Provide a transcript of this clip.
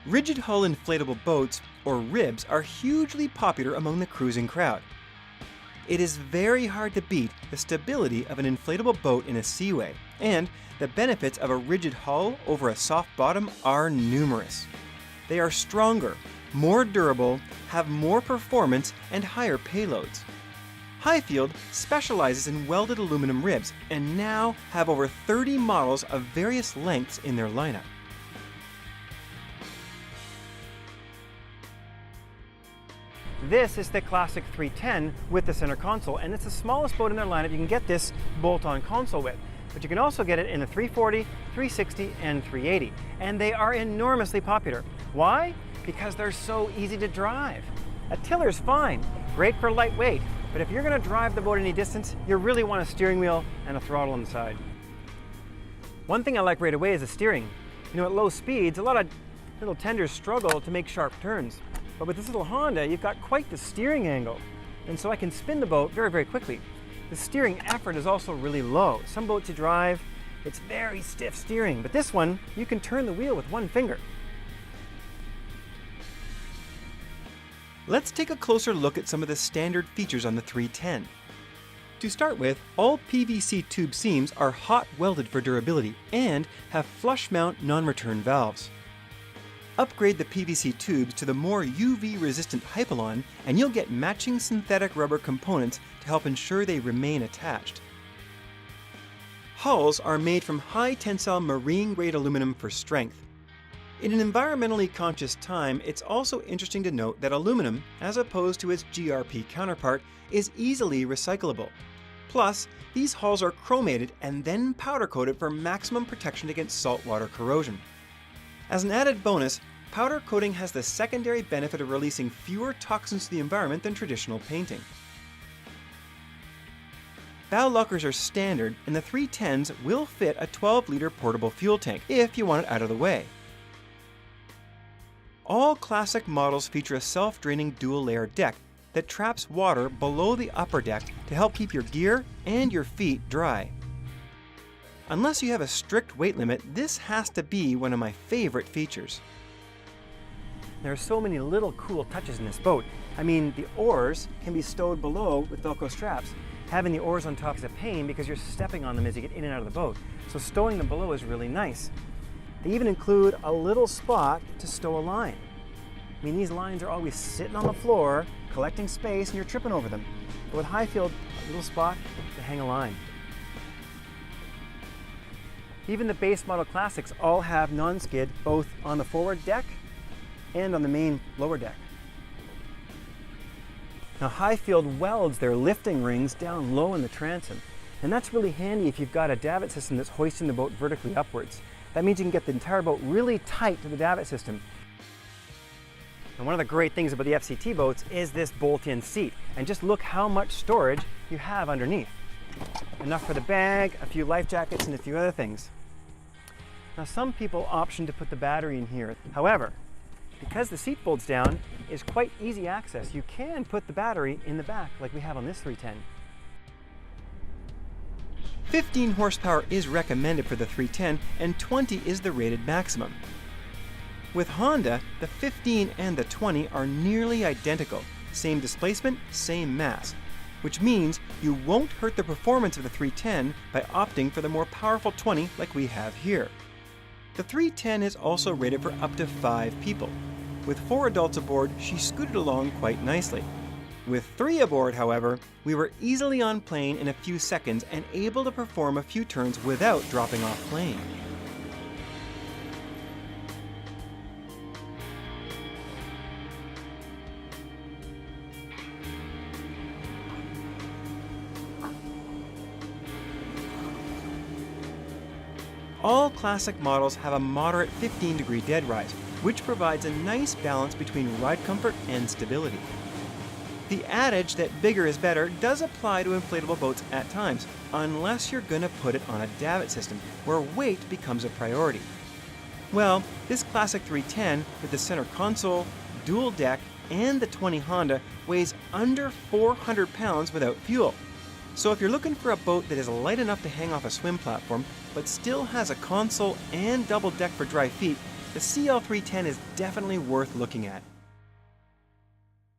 Rigid hull inflatable boats, or RIBs, are hugely popular among the cruising crowd. It is very hard to beat the stability of an inflatable boat in a seaway, and the benefits of a rigid hull over a soft bottom are numerous. They are stronger, more durable, have more performance, and higher payloads. Highfield specializes in welded aluminum ribs and now have over 30 models of various lengths in their lineup. This is the Classic 310 with the center console, and it's the smallest boat in their lineup you can get this bolt-on console with. But you can also get it in the 340, 360, and 380. And they are enormously popular. Why? Because they're so easy to drive. A tiller's fine, great for lightweight, but if you're going to drive the boat any distance, you really want a steering wheel and a throttle on the side. One thing I like right away is the steering. You know, at low speeds, a lot of little tenders struggle to make sharp turns. But with this little Honda, you've got quite the steering angle. And so I can spin the boat very, very quickly. The steering effort is also really low. Some boats you drive, it's very stiff steering. But this one, you can turn the wheel with one finger. Let's take a closer look at some of the standard features on the 310. To start with, all PVC tube seams are hot welded for durability and have flush mount non-return valves. Upgrade the PVC tubes to the more UV-resistant Hypalon and you'll get matching synthetic rubber components to help ensure they remain attached. Hulls are made from high-tensile marine-grade aluminum for strength. In an environmentally conscious time, it's also interesting to note that aluminum, as opposed to its GRP counterpart, is easily recyclable. Plus, these hulls are chromated and then powder-coated for maximum protection against saltwater corrosion. As an added bonus, powder coating has the secondary benefit of releasing fewer toxins to the environment than traditional painting. Bow lockers are standard, and the 310s will fit a 12-liter portable fuel tank if you want it out of the way. All classic models feature a self-draining dual-layer deck that traps water below the upper deck to help keep your gear and your feet dry. Unless you have a strict weight limit, this has to be one of my favorite features. There are so many little cool touches in this boat. I mean, the oars can be stowed below with Velcro straps. Having the oars on top is a pain because you're stepping on them as you get in and out of the boat. So stowing them below is really nice. They even include a little spot to stow a line. I mean, these lines are always sitting on the floor, collecting space, and you're tripping over them. But with Highfield, a little spot to hang a line. Even the base model Classics all have non-skid both on the forward deck and on the main lower deck. Now Highfield welds their lifting rings down low in the transom, and that's really handy if you've got a davit system that's hoisting the boat vertically upwards. That means you can get the entire boat really tight to the davit system. And one of the great things about the FCT boats is this bolt-in seat, and just look how much storage you have underneath. Enough for the bag, a few life jackets, and a few other things. Now some people option to put the battery in here. However, because the seat folds down, is quite easy access. You can put the battery in the back like we have on this 310. 15 horsepower is recommended for the 310 and 20 is the rated maximum. With Honda, the 15 and the 20 are nearly identical. Same displacement, same mass. Which means you won't hurt the performance of the 310 by opting for the more powerful 20 like we have here. The 310 is also rated for up to 5 people. With 4 adults aboard, she scooted along quite nicely. With 3 aboard, however, we were easily on plane in a few seconds and able to perform a few turns without dropping off plane. All classic models have a moderate 15-degree dead rise, which provides a nice balance between ride comfort and stability. The adage that bigger is better does apply to inflatable boats at times, unless you're going to put it on a davit system, where weight becomes a priority. Well, this Classic 310 with the center console, dual deck, and the 20 Honda weighs under 400 pounds without fuel. So if you're looking for a boat that is light enough to hang off a swim platform, but still has a console and double deck for dry feet, the CL310 is definitely worth looking at.